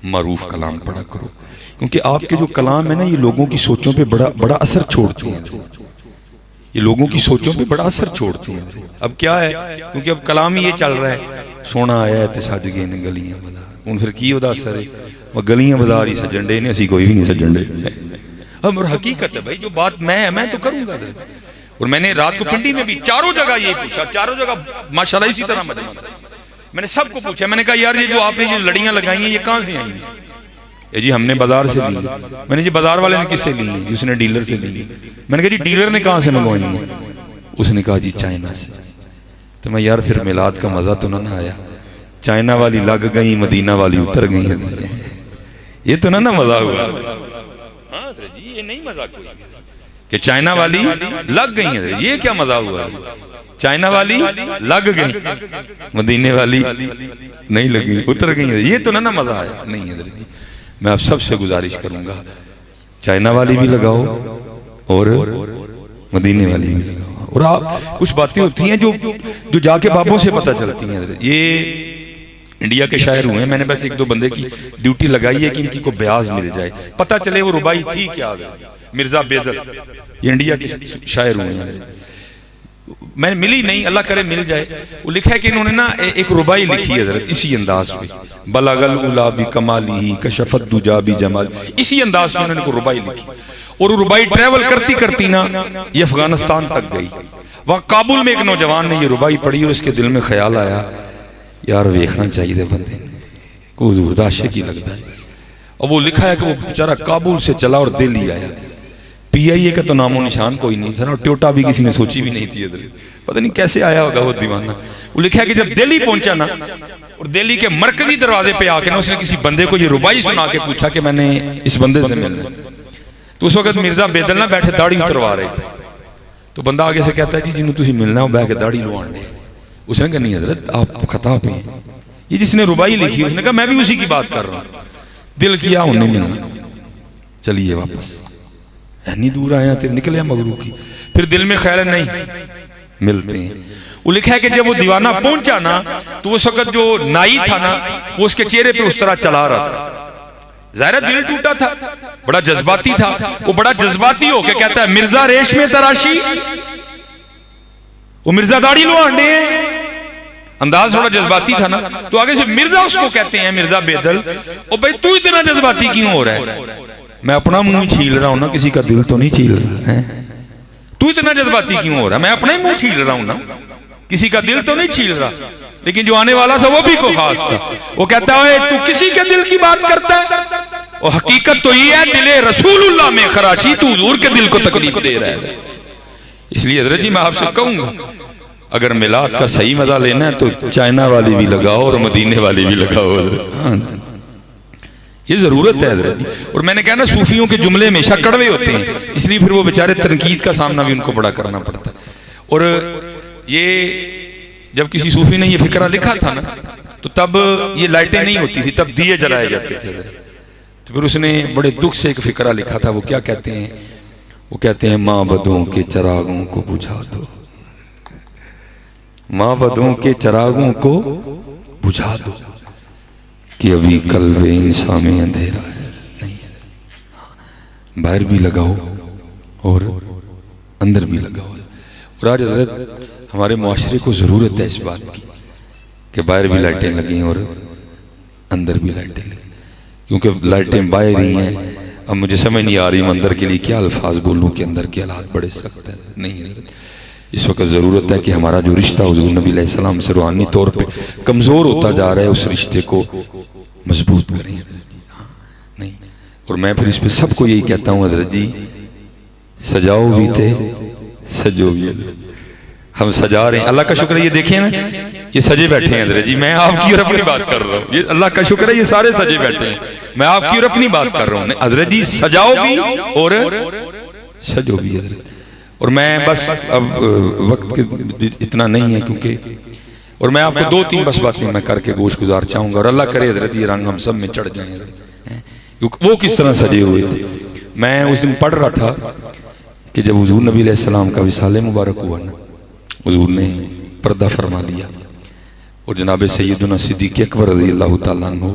معروف کلام پڑھا کرو، کیونکہ آپ کے جو کلام ہے نا یہ لوگوں کی سوچوں پہ بڑا اثر چھوڑتی ہیں، یہ لوگوں کی سوچوں پہ بڑا اثر چھوڑتی ہیں۔ اب کیا ہے، کیونکہ اب کلام ہی یہ چل رہا ہے، سونا آیا ہے تے سج گئے نے گلیاں بازار، ہن پھر کی ہودا اثر ہے، وہ گلیاں بازار ہی سجن ڈے نے، اسی کوئی بھی نہیں سجن ڈے۔ اب حقیقت ہے بھائی، جو بات میں تو کروں گا۔ اور میں نے رات کو پنڈی میں بھی چاروں جگہ یہ پوچھا، چاروں جگہ ماشاءاللہ اسی طرح مجمع تھا، میں نے سب کو پوچھا، میں نے کہا یار یہ جو آپ نے جو لڑیاں لگائی ہیں یہ کہاں سے آئی ہیں؟ جی ہم نے بازار سے لی۔ میں نے جی بازار والے نے کس سے لی ہیں؟ اس نے ڈیلر سے لی۔ میں نے کہا جی ڈیلر نے کہاں سے منگوائی ہیں؟ اس نے کہا جی چائنا سے۔ تو میں یار پھر میلاد کا مزہ تو نہ آیا، چائنا والی لگ گئی، مدینہ والی اتر گئی، یہ تو نہ مزہ ہوا۔ ہاں جی یہ نہیں مزہ کوئی کہ چائنا والی لگ گئی ہیں، یہ کیا مزہ ہوا؟ چائنا والی لگ گئی، مدینے والی نہیں لگی، اتر گئی، یہ تو نہ مزہ آیا۔ نہیں ہے جی، میں آپ سب سے گزارش کروں گا چائنا والی بھی لگاؤ اور مدینے والی بھی لگاؤ۔ اور آپ کچھ باتیں ہوتی ہیں جو جا کے بابوں سے پتہ چلتی ہیں۔ یہ انڈیا کے شاعر ہوئے ہیں، میں نے بس ایک دو بندے کی ڈیوٹی لگائی ہے کہ ان کی کو بیاض مل جائے، پتہ چلے وہ ربائی تھی کیا۔ مرزا بیدل یہ انڈیا کے شاعر ہوئے ہیں، میں نے ملی نہیں، اللہ کرے مل جائے۔ وہ لکھا ہے کہ انہوں نے نا ایک ربائی لکھی ہے حضرت اسی انداز پہ، بلغ الاولی بکمالہ کشف الدجی بجمال، اسی انداز میں انہوں نے کو ربائی لکھی۔ اور وہ ربائی ٹریول کرتی کرتی نا یہ افغانستان تک گئی، وہاں کابل میں ایک نوجوان نے یہ ربائی پڑھی اور اس کے دل میں خیال آیا یار ویکھنا چاہیے تھے بندے نے، کو حضور دا عاشق ہی لگتا ہے۔ اور وہ لکھا ہے کہ وہ بیچارہ کابل سے چلا اور دہلی آیا، پی آئی اے کا تو نام و نشان کوئی نہیں تھا، اور ٹیوٹا بھی کسی نے سوچی بھی نہیں تھی، پتہ نہیں کیسے آیا ہوگا وہ دیوانہ۔ وہ لکھا ہے کہ جب دہلی پہنچا نا اور دہلی کے مرکزی دروازے پہ آ کے نا اس نے کسی بندے کو یہ ربائی سنا کے پوچھا کہ میں نے اس بندے سے ملنا، تو اس وقت مرزا بیدل نہ بیٹھے داڑھی اتروا رہے تھے، تو بندہ آگے سے کہتا ہے جی جنہوں تسی ملنا ہو بہ کے داڑھی لوان دے۔ اس نے کہا نہیں حضرت آپ خطا پہ ہیں، یہ جس نے ربائی لکھی اس نے کہا میں بھی اسی کی بات کر رہا ہوں۔ دل کیا انہیں ملنا، چلیے واپس، اتنی دور آیا تھے نکلے مغرو کی، پھر دل میں خیال نہیں ملتے ہیں۔ وہ لکھا ہے کہ جب وہ دیوانہ پہنچا نا تو اس وقت جو نائی تھا نا وہ اس کے چہرے پہ اس طرح چلا رہا تھا، ظاہر دل ٹوٹا تھا، بڑا جذباتی تھا، وہ بڑا جذباتی ہو کے کہتا ہے مرزا ریش میں تراشی، وہ مرزا داڑھی لو آنڈے ہیں، انداز تھوڑا جذباتی تھا نا، تو آگے سے مرزا اس کو کہتے ہیں مرزا بیدل، او بھائی تو اتنا جذباتی کیوں ہو رہا ہے؟ میں اپنا منہ چھیل رہا ہوں نا، کسی کا دل تو نہیں چھیل رہا ہے، تو اتنا جذباتی کیوں ہو رہا ہے؟ میں اپنا ہی منہ چھیل رہا ہوں نا، کسی کا دل تو نہیں چھیل رہا۔ لیکن جو آنے والا تھا وہ بھی کو خاص تھا، وہ کہتا ہے تو کسی کے دل کی بات کرتا ہے، اور حقیقت تو یہ ہے دل رسول اللہ میں خراشی، تو حضور کے دل کو تکلیف دے رہا ہے۔ اس لیے حضرت جی میں آپ سے کہوں گا اگر میلاد کا صحیح مزہ لینا ہے تو چائنا والی بھی لگاؤ اور مدینے والی بھی لگاؤ، یہ ضرورت ہے حضرت۔ اور میں نے کہا نا صوفیوں کے جملے ہمیشہ کڑوے ہوتے ہیں، اس لیے پھر وہ بیچارے تنقید کا سامنا بھی ان کو بڑا کرنا پڑتا ہے۔ اور یہ جب کسی صوفی نے یہ فقرہ لکھا تھا نا تو تب یہ لائٹیں نہیں ہوتی تھی، تب دیے جلائے جاتے تھے، تو پھر اس نے بڑے دکھ سے ایک فقرہ لکھا تھا، وہ کیا کہتے ہیں؟ وہ کہتے ہیں معبدوں کے چراغوں کو بجھا دو، معبدوں کے چراغوں کو بجھا دو کہ ابھی قلب انسان میں اندھیرا ہے، نہیں ہے، باہر بھی لگاؤ اور اندر بھی لگاؤ۔ اور آج حضرت ہمارے معاشرے کو ضرورت ہے اس بات کی کہ باہر بھی لائٹیں لگیں اور اندر بھی لائٹیں لگیں، کیونکہ لائٹیں باہر ہی ہیں۔ اب مجھے سمجھ نہیں آ رہی اندر کے لیے کیا الفاظ بولوں کہ اندر کے حالات بڑے سخت ہیں، نہیں ہے۔ اس وقت ضرورت ہے کہ ہمارا جو رشتہ حضور نبی علیہ السلام سے روحانی طور پہ کمزور ہوتا جا رہا ہے اس رشتے کو مضبوط کریں نہیں۔ اور میں پھر اس پہ سب کو یہی کہتا ہوں حضرت جی سجاؤ بھی تھے سجو بھی، ہم سجا رہے ہیں، اللہ کا شکر ہے۔ یہ دیکھیں نا یہ سجے بیٹھے ہیں حضرت جی، میں آپ کی اور اپنی بات کر رہا ہوں، یہ اللہ کا شکر ہے یہ سارے سجے بیٹھے ہیں، میں آپ کی اور اپنی بات کر رہا ہوں حضرت جی، سجاؤ بھی اور سجو بھی حضرت۔ اور میں بس اب وقت اتنا نہیں ہے کیونکہ، اور میں آپ کو دو تین بس باتیں میں کر کے گوش گزار چاہوں گا، اور اللہ کرے حضرت یہ رنگ ہم سب میں چڑھ جائیں کیونکہ وہ کس طرح سجے ہوئے تھے۔ میں اس دن پڑھ رہا تھا کہ جب حضور نبی علیہ السلام کا وصال مبارک ہوا نا، حضور نے پردہ فرما لیا اور جناب سیدنا صدیق اکبر رضی اللہ تعالیٰ عنہ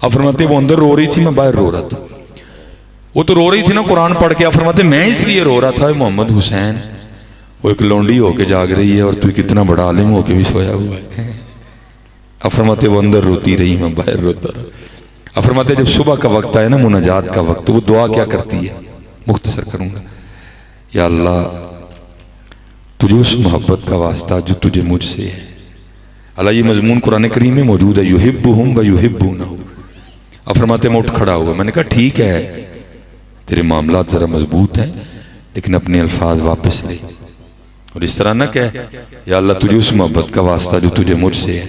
آپ فرماتے وہ اندر رو رہی تھی، میں باہر رو رہا تھا۔ وہ تو رو رہی تھی نا قرآن پڑھ کے، آپ فرماتے میں اس لیے رو رہا تھا محمد حسین وہ ایک لونڈی ہو کے جاگ رہی ہے اور تو کتنا بڑا عالم ہو کے بھی سویا ہوا ہے۔ آپ فرماتے وہ اندر روتی رہی، میں باہر روتا رہا۔ آپ فرماتے جب صبح کا وقت آئے نا مناجات کا وقت، تو وہ دعا کیا کرتی ہے، مختصر کروں گا، یا اللہ تجھے اس محبت کا واسطہ جو تجھے مجھ سے ہے۔ اللہ یہ مضمون قرآن کریم میں موجود ہے، یحبہم و یحبونہ۔ اب فرماتے میں اٹھ کھڑا ہوا، میں نے کہا ٹھیک ہے تیرے معاملات ذرا مضبوط ہیں لیکن اپنے الفاظ واپس لے، اور اس طرح نہ کہہ یا اللہ تجھے اس محبت کا واسطہ جو تجھے مجھ سے ہے،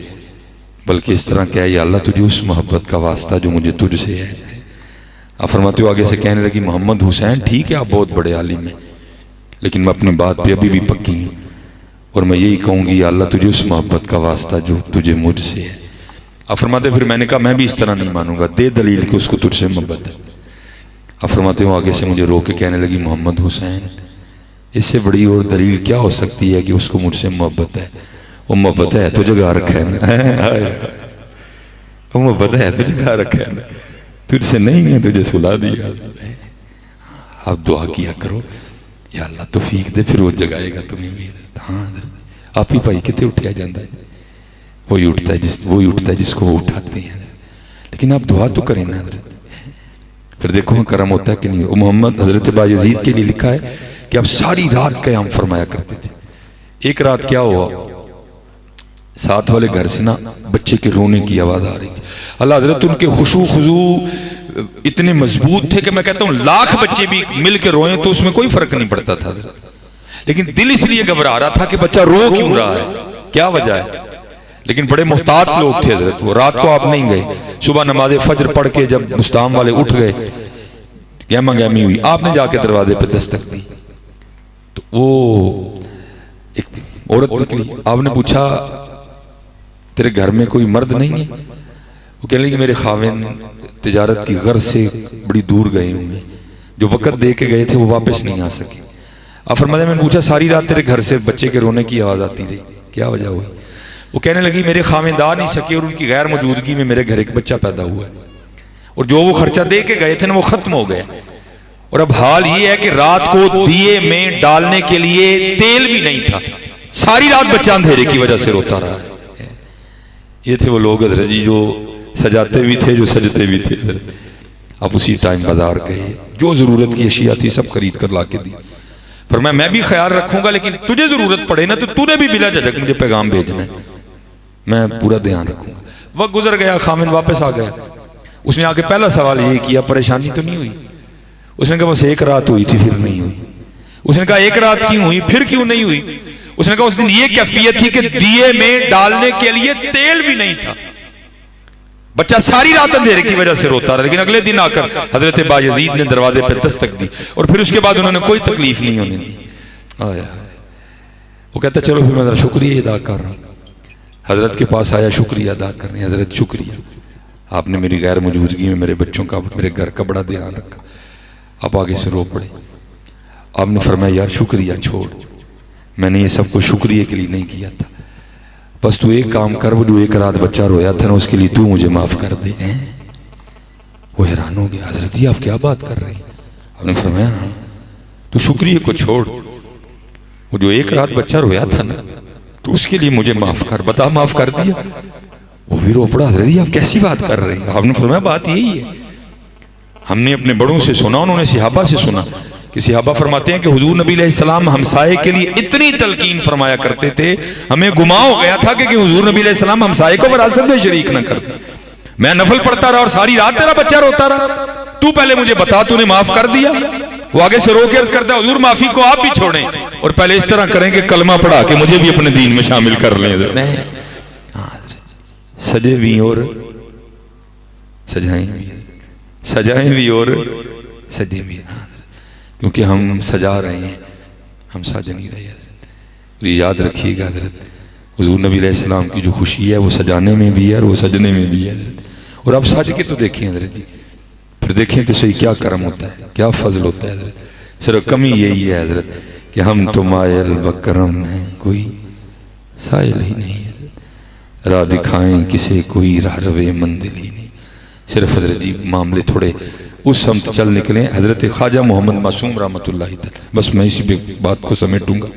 بلکہ اس طرح کہہ یا اللہ تجھے اس محبت کا واسطہ جو مجھے تجھ سے ہے۔ اب فرماتے ہو آگے سے کہنے لگی محمد حسین ٹھیک ہے آپ بہت بڑے عالم ہیں لیکن میں اپنی بات پہ ابھی بھی پکی ہوں، اور میں یہی کہوں گی یا اللہ تجھے اس محبت کا واسطہ جو تجھے مجھ سے ہے۔ اب فرماتے پھر میں نے کہا میں بھی اس طرح نہیں مانوں گا، دے دلیل کہ اس کو تجھ سے محبت ہے۔ اب فرماتے ہو آگے سے مجھے رو کے کہنے لگی محمد حسین اس سے بڑی اور دلیل کیا ہو سکتی ہے کہ اس کو مجھ سے محبت ہے؟ وہ محبت ہے تو جگہ رکھا ہے نا، وہ محبت ہے تو جگہ رکھا ہے نا، تجھ سے نہیں ہے تجھے سلا دیا۔ آپ دعا کیا کرو یا اللہ توفیق دے، پھر وہ جگائے گا تمہیں بھی۔ ہاں آپ ہی بھائی کتے اٹھیا جاندہ ہے، وہی اٹھتا ہے جس کو وہ اٹھاتے ہیں، لیکن آپ دعا تو کریں نا حضرت، پھر دیکھو کرم ہوتا ہے کہ نہیں۔ محمد حضرت بایزید کے لیے لکھا ہے کہ آپ ساری رات قیام فرمایا کرتے تھے۔ ایک رات کیا ہوا، ساتھ والے گھر سے نا بچے کے رونے کی آواز آ رہی تھی۔ اللہ حضرت ان کے خشوع خضوع اتنے مضبوط تھے کہ میں کہتا ہوں لاکھ بچے بھی مل کے روئیں تو اس میں کوئی فرق نہیں پڑتا تھا حضرت، لیکن دل اس لیے گھبرا رہا تھا کہ بچہ رو کیوں رہا ہے، کیا وجہ ہے۔ لیکن بڑے محتاط لوگ تھے حضرت، وہ رات کو آپ نہیں گئے، صبح نماز فجر پڑھ کے جب مستعام والے اٹھ گئے گہما گہمی ہوئی، آپ نے جا کے دروازے پہ دستک دی تو وہ ایک عورت نکلی۔ آپ نے پوچھا تیرے گھر میں کوئی مرد نہیں ہے؟ وہ کہنے لگی میرے خاوند تجارت کی غرض سے بڑی دور گئے ہوئے، جو وقت دے کے گئے تھے وہ واپس نہیں آ سکے۔ آپ فرماتے میں نے پوچھا ساری رات تیرے گھر سے بچے کے رونے کی آواز آتی رہی، کیا وجہ ہوئی؟ وہ کہنے لگی میرے خاوند آ نہیں سکے اور ان کی غیر موجودگی میں میرے گھر ایک بچہ پیدا ہوا ہے، اور جو وہ خرچہ دے کے گئے تھے نا وہ ختم ہو گیا، اور اب حال یہ ہے کہ رات کو دیے میں ڈالنے کے لیے تیل بھی نہیں تھا، ساری رات بچہ اندھیرے کی وجہ سے روتا رہا ہے۔ یہ تھے وہ لوگ حضرت جی جو سجاتے بھی تھے جو سجتے بھی تھے حضرت۔ آپ اسی ٹائم بازار گئے، جو ضرورت کی اشیاء تھی سب خرید کر لا کے دی، فرمایا میں بھی خیال رکھوں گا لیکن تجھے ضرورت پڑے نا تو تو نے بھی بلا جھجک مجھے پیغام بھیجنا ہے، میں پورا دھیان رکھوں گا۔ وقت گزر گیا، خامن واپس آ گیا، اس نے آ کے پہلا سوال یہ کیا پریشانی تو نہیں ہوئی؟ اس نے کہا بس ایک رات ہوئی تھی پھر نہیں ہوئی۔ اس نے کہا ایک رات کیوں ہوئی پھر کیوں نہیں ہوئی؟ اس نے کہا اس دن یہ کیفیت تھی کہ دیے میں ڈالنے کے لیے تیل بھی نہیں تھا، بچہ ساری رات اندھیرے کی وجہ سے روتا رہا، لیکن اگلے دن آ کر حضرت بایزید نے دروازے پہ دستک دی اور پھر اس کے بعد انہوں نے کوئی تکلیف نہیں ہونے دی۔ وہ کہتا چلو پھر میں ذرا شکریہ ادا کر رہا ہوں، حضرت کے پاس آیا شکریہ ادا کرنے، حضرت شکریہ آپ نے میری غیر موجودگی میں میرے بچوں کا میرے گھر کا بڑا دھیان رکھا۔ آپ آگے سے رو پڑے، آپ نے فرمایا یار شکریہ چھوڑ، میں نے یہ سب کو شکریہ کے لیے نہیں کیا تھا، بس تو ایک کام کر، وہ جو ایک رات بچہ رویا تھا نا اس کے لیے تو مجھے معاف کر دے۔ وہ حیران ہو گیا، حضرت جی آپ کیا بات کر رہے ہیں؟ آپ نے فرمایا ہاں تو شکریہ کو چھوڑ، وہ جو ایک رات بچہ رویا تھا نا تو اس کے لیے مجھے معاف کر، بتا معاف کر دیا؟ وہ بھی رو پڑا، حضرت جی آپ کیسی بات کر رہے ہیں؟ آپ نے فرمایا بات یہی ہے، ہم نے اپنے بڑوں سے سنا، انہوں نے صحابہ سے سنا کہ صحابہ فرماتے ہیں کہ حضور نبی علیہ السلام ہمسائے کے لیے اتنی تلقین فرمایا کرتے تھے، ہمیں گما ہو گیا تھا کہ حضور نبی علیہ السلام ہمسائے کو وراثت میں شریک نہ کرتے۔ میں نفل پڑھتا رہا اور ساری رات تیرا بچہ روتا رہا، تو پہلے مجھے بتا تو نے معاف کر دیا؟ وہ آگے سے رو کے عرض کرتا ہے حضور معافی کو آپ بھی چھوڑیں اور پہلے اس طرح کریں کہ کلمہ پڑھا کے مجھے بھی اپنے دین میں شامل کر لیں۔ سجے بھی اور سجائیں بھی، سجائیں بھی اور سجے بھی، کیونکہ ہم سجا رہے ہیں، ہم سج نہیں رہے حضرت۔ یاد رکھیے گا حضرت حضور نبی علیہ السلام کی جو خوشی ہے وہ سجانے میں بھی ہے اور وہ سجنے میں بھی ہے حضرت۔ اور آپ سج کے تو دیکھیں حضرت جی، پھر دیکھیں تو صحیح کیا کرم ہوتا ہے، کیا فضل ہوتا ہے حضرت۔ صرف کمی یہی ہے حضرت کہ ہم تو مائل بکرم ہیں، کوئی سائل ہی نہیں حضرت، راہ دکھائیں کسے کوئی راہ روے منزل ہی نہیں، صرف حضرت جی معاملے تھوڑے اس سمت چل نکلیں. حضرت خواجہ محمد معصوم رحمۃ اللہ تعالی، بس میں اسی بات کو سمیٹوں گا.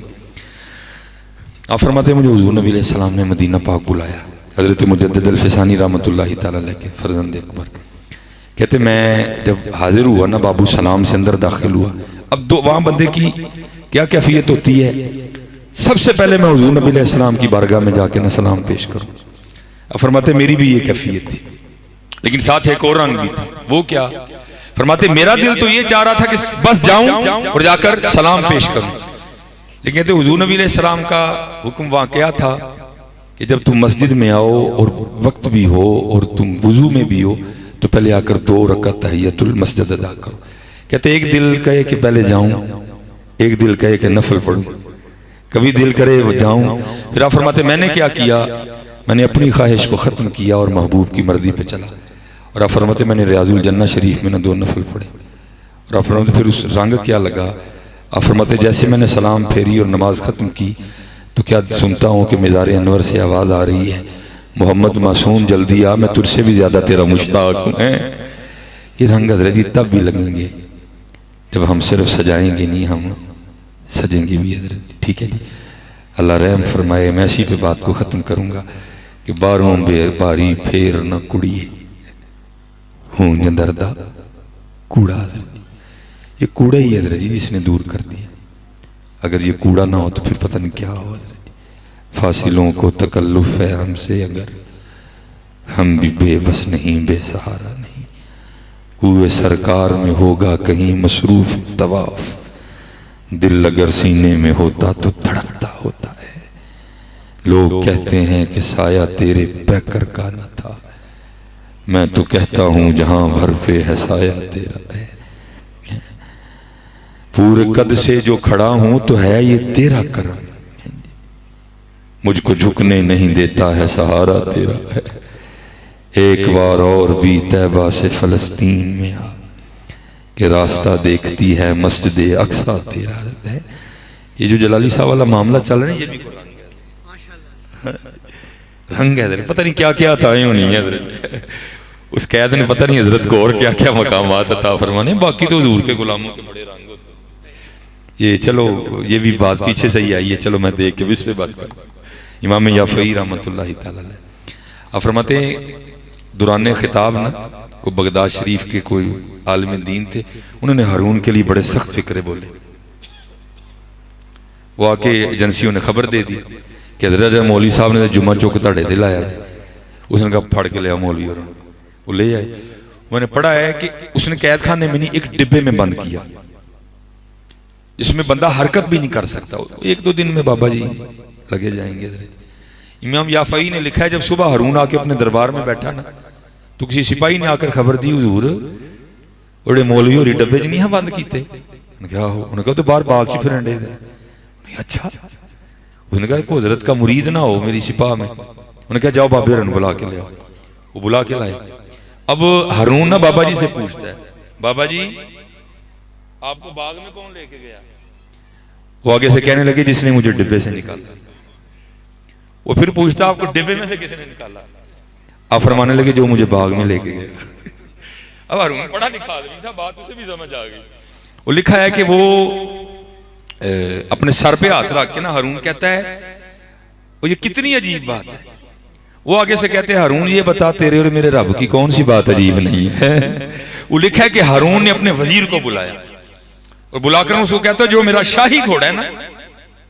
آپ فرماتے ہیں مجھے حضور نبی علیہ السلام نے مدینہ پاک بلایا. حضرت مجدد الفسانی رحمۃ اللہ تعالی علیہ کے فرزند اکبر کہتے میں جب حاضر ہوا نا بابو سلام سے اندر داخل ہوا. اب وہاں بندے کی کیا کیفیت ہوتی ہے؟ سب سے پہلے میں حضور نبی علیہ السلام کی بارگاہ میں جا کے نہ سلام پیش کروں. اب فرماتے میری بھی یہ کیفیت تھی، لیکن ساتھ ایک اور رنگ بھی تھا. وہ کیا؟ فرماتے میرا دل تو یہ چاہ رہا تھا کہ بس جاؤں اور جا کر سلام پیش کروں، لیکن کہتے حضور نبی علیہ السلام کا حکم وہاں کیا تھا کہ جب تم مسجد میں آؤ اور وقت بھی ہو اور تم وضو میں بھی ہو تو پہلے آ کر 2 رکعت تحیت المسجد ادا کرو. کہتے ایک دل کہے کہ پہلے جاؤں، ایک دل کہے کہ نفل پڑھوں، کبھی دل کرے وہ جاؤں. پھر آپ فرماتے میں نے کیا کیا؟ میں نے اپنی خواہش کو ختم کیا اور محبوب کی مرضی پہ چلا. اور آپ فرماتے میں نے ریاض الجنہ شریف میں 2 نفل پڑھے. اور آپ فرماتے پھر اس رنگ کیا لگا؟ آپ فرماتے جیسے میں نے سلام پھیری اور نماز ختم کی تو کیا سنتا ہوں کہ مزار انور سے آواز آ رہی ہے محمد معصوم جلدی آ، میں تجھ سے بھی زیادہ تیرا مشتاق ہوں. یہ رنگ حضرت جی تب بھی لگیں گے جب ہم صرف سجائیں گے نہیں، ہم سجیں گے بھی حضرت. ٹھیک ہے جی، اللہ رحم فرمائے. میں اسی پہ بات کو ختم کروں گا کہ باروں بیر باری پھیر نہ کڑی ہوں جندردہ کوڑا. حضرت یہ کوڑا ہی حضرت جی جس نے دور کر دیا. اگر یہ کوڑا نہ ہو تو پھر پتہ نہیں کیا ہو حضرت. فاصلوں کو تکلف ہے ہم سے اگر، ہم بھی بے بس نہیں بے سہارا نہیں. کوئے سرکار میں ہوگا کہیں مصروف طواف، دل اگر سینے میں ہوتا تو دھڑکتا ہوتا ہے. لوگ کہتے ہیں کہ سایہ تیرے پیکر کا نہ تھا، میں تو کہتا ہوں جہاں بھر پہ ہے سایہ تیرا ہے. پورے قد سے جو کھڑا ہوں تو ہے یہ تیرا کرم، مجھ کو جھکنے نہیں دیتا ہے سہارا تیرا ہے. ایک بار اور بھی طیبہ سے فلسطین میں آ کہ راستہ دیکھتی ہے مسجد اقصیٰ تیرا ہے. یہ جو جلالی صاحب والا معاملہ چل رہا ہے یہ بھی رنگ ہے حضرت. پتہ نہیں کیا کیا عطائیں ہونی ہیں حضرت. اس قید نے پتہ نہیں حضرت کو اور کیا کیا مقامات عطا فرمانے. باقی تو حضور کے غلاموں کے بڑے رنگ ہوتے ہیں. یہ چلو یہ بھی بات پیچھے سے ہی آئی ہے، چلو میں دیکھ کے اس پہ بات کروں. امام یافعی رحمۃ اللہ تعالی علیہ آپ فرماتے ہیں دوران خطاب نا کو بغداد شریف کے کوئی عالم دین تھے، انہوں نے ہارون کے لیے بڑے سخت فکرے بولے. وہ آ کے ایجنسیوں نے خبر دے دی کہ حضرت مولوی صاحب نے جمعہ چوک تاڑے دل آیا. اس نے کہا پھڑ کے لیا مولوی، اور وہ لے آئے. میں نے پڑھا ہے کہ اس نے قید خانے میں نہیں ایک ڈبے میں بند کیا جس میں بندہ حرکت بھی نہیں کر سکتا. 1-2 دن میں بابا جی لگے جائیں گے. امام یافعی نے لکھا ہے جب صبح ہارون آ کے اپنے دربار میں بیٹھا نا تو کسی سپاہی نے آ کر خبر دی حضور بڑے مولوی اور ڈبے چ نہیں بند کیتے. کیا ہو؟ انہوں نے کہا تو باہر باغ چ پھرن دے. اچھا. اس نے کہا کوئی حضرت کا مرید نہ ہو میری سپاہ میں. انہوں نے کہا جاؤ بابے رن بلا کے لے آؤ. وہ بلا کے لائے. اب ہارون نا بابا جی سے پوچھتا ہے بابا جی آپ کو باغ میں کون لے کے گیا؟ وہ آگے سے کہنے لگے جس نے مجھے ڈبے سے نکالا. وہ پھر پوچھتا آپ کو ڈبے میں سے کس نے نکالا؟ آپ فرمانے لگے جو مجھے باغ میں لے کے گیا. اب ہارون پڑھا لکھا آدمی تھا، بات اسے بھی سمجھ آ گئی. وہ لکھا ہے کہ وہ اپنے سر پہ ہاتھ رکھ کے نا ہارون کہتا ہے وہ یہ کتنی عجیب بات ہے. وہ آگے سے کہتے ہیں ہارون یہ بتا تیرے اور میرے رب کی کون سی بات عجیب نہیں ہے. وہ لکھا ہے کہ ہارون نے اپنے وزیر کو بلایا اور بلا کر اس کو کہتا ہے جو میرا شاہی گھوڑا ہے نا،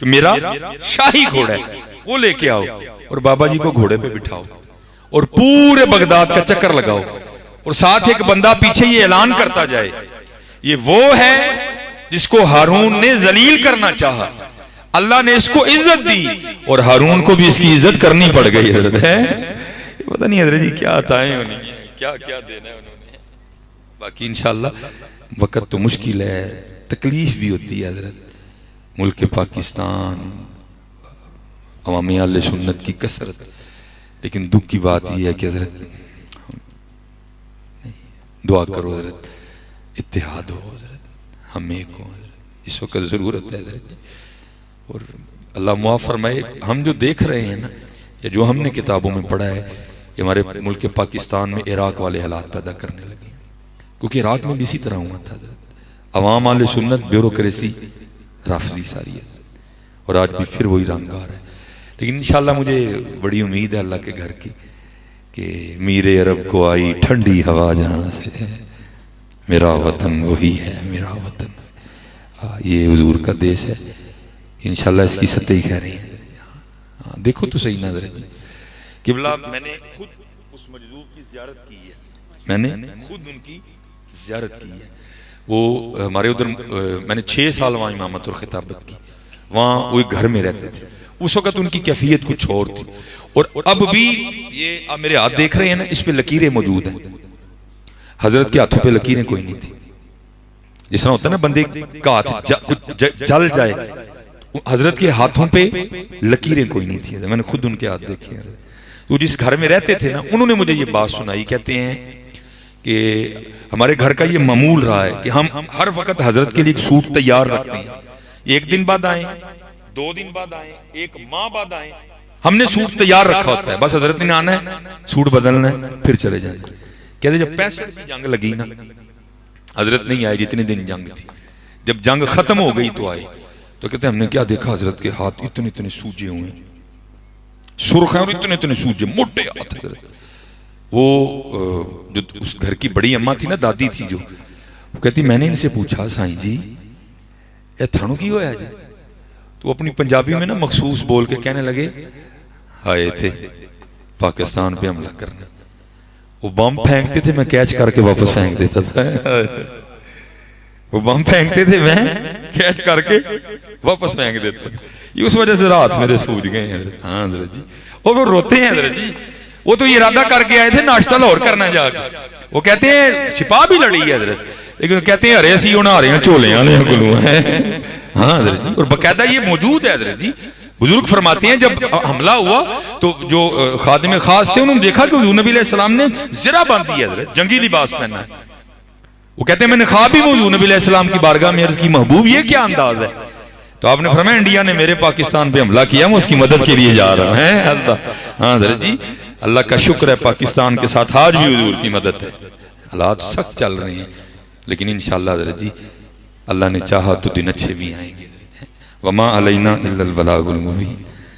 جو میرا شاہی گھوڑا ہے وہ لے کے آؤ اور بابا جی کو گھوڑے پہ بٹھاؤ اور پورے بغداد کا چکر لگاؤ اور ساتھ ایک بندہ پیچھے یہ اعلان کرتا جائے یہ وہ ہے جس کو ہارون نے ذلیل کرنا چاہا، اللہ نے اس کو عزت دی اور ہارون کو بھی اس کی عزت کرنی پڑ گئی. حضرت ہے پتہ نہیں حضرت جی کیا عطائیں ہونی ہیں، کیا کیا دینا ہے انہوں نے. باقی انشاءاللہ وقت تو مشکل ہے، تکلیف بھی ہوتی ہے حضرت. ملک پاکستان عوامی اہل سنت کی کثرت، لیکن دکھ کی بات یہ ہے کہ حضرت دعا کرو حضرت اتحاد ہو حضرت، ہم ایک ہوں حضرت، اس وقت ضرورت ہے حضرت. اور اللہ معاف فرمائے ہم جو دیکھ رہے ہیں نا یا جو ہم نے کتابوں میں پڑھا ہے یہ ہمارے ملک پاکستان میں عراق والے حالات پیدا کرنے لگے ہیں، کیونکہ عراق میں بھی اسی طرح ہوا تھا حضرت، عوام اہل سنت بیوروکریسی رافضی ساری ہے، اور آج بھی پھر وہی رنگ آ رہا ہے۔ لیکن انشاءاللہ مجھے بڑی امید ہے اللہ کے گھر کی کہ میر عرب کو آئی ٹھنڈی ہوا جہاں سے، میرا وطن وہی ہے میرا وطن، یہ حضور کا دیش ہے، انشاءاللہ اس کی سطح ہی کہہ رہی ہیں۔ دیکھو تو صحیح نظر ہے قبلہ، میں نے خود اس مجذوب کی زیارت کی ہے، میں نے خود ان کی زیارت کی ہے۔ وہ ہمارے ادھر میں نے 6 سال وہاں امامت اور خطابت کی، وہاں وہ ایک گھر میں رہتے تھے، اس وقت ان کی کیفیت کچھ اور تھی، اور اب بھی یہ آپ میرے ہاتھ دیکھ رہے ہیں نا، اس پہ لکیریں موجود ہیں، حضرت کے ہاتھوں پہ لکیریں کوئی نہیں تھی، جس طرح ہوتا ہے نا بندے کا ہاتھ جل جائے، حضرت کے ہاتھوں پہ لکیریں کوئی نہیں تھی، میں نے خود ان کے ہاتھ دیکھے ہیں۔ تو جس گھر میں رہتے تھے نا، انہوں نے مجھے یہ بات سنائی، کہتے ہیں کہ ہمارے گھر کا یہ معمول رہا ہے کہ ہم ہر وقت حضرت کے لیے ایک سوٹ تیار رکھتے ہیں، 1 دن بعد آئیں، 2 دن بعد آئیں، 1 ماہ بعد آئیں، ہم نے سوٹ تیار رکھا ہوتا ہے، بس حضرت نے آنا ہے، سوٹ بدلنا ہے، پھر چلے جائیں۔ کہتے جب 65 کی جنگ لگی نا، حضرت نہیں آئے جتنے دن جنگ تھی، جب جنگ ختم ہو گئی تو آئے، تو کہتے ہیں ہم نے کیا دیکھا، حضرت کے ہاتھ اتنے اتنے سوجے ہوئے ہیں، سرخ ہیں اور اتنے اتنے سوجے، موٹے ہاتھ حضرت۔ وہ جو اس گھر کی بڑی اماں تھی نا، دادی تھی جو، وہ کہتی میں نے ان سے پوچھا سائیں جی یہ تھانوں کی ہویا جی؟ تو اپنی پنجابی میں نا مخصوص بول کے کہنے لگے آئے تھے پاکستان پہ حملہ کرنا، وہ بم پھینکتے تھے میں کیچ کر کے واپس پھینک دیتا تھا، وہ بم پھینکتے تھے میں کیچ کر کے واپس پھینک دیتا تھا، یہ اس وجہ سے رات میرے سوج گئے ہیں حضرت۔ ہاں حضرت جی، اور وہ روتے ہیں حضرت جی، وہ تو ارادہ کر کے آئے تھے ناشتہ لاہور کرنا جا کے، وہ کہتے ہیں سپاہ بھی لڑی ہے حضرت، لیکن کہتے ہیں ارے سی ہونا رہے ہیں چولے آنے گلو ہیں۔ ہاں حضرت جی، اور باقاعدہ یہ موجود ہے حضرت جی، بزرگ فرماتے ہیں جب حملہ ہوا تو جو خادم خاص تھے انہوں نے دیکھا کہ حضور نبی علیہ السلام نے زرہ باندھی ہے حضرت، جنگی لباس پہنا ہے، وہ کہتے ہیں میں نے خواب ہی حضور نبی علیہ السلام کی بارگاہ میں عرض کی محبوب یہ کیا انداز ہے، تو آپ نے فرمایا انڈیا نے میرے پاکستان پہ حملہ کیا، میں اس کی مدد کے لیے جا رہا ہوں۔ اللہ، ہاں حضرت جی، اللہ کا شکر ہے پاکستان کے ساتھ آج بھی حضور کی مدد ہے، حالات سخت چل رہے ہیں لیکن انشاءاللہ حضرت جی اللہ نے چاہا تو دن اچھے بھی آئیں گے۔ وما علینا الا البلاغ المبین۔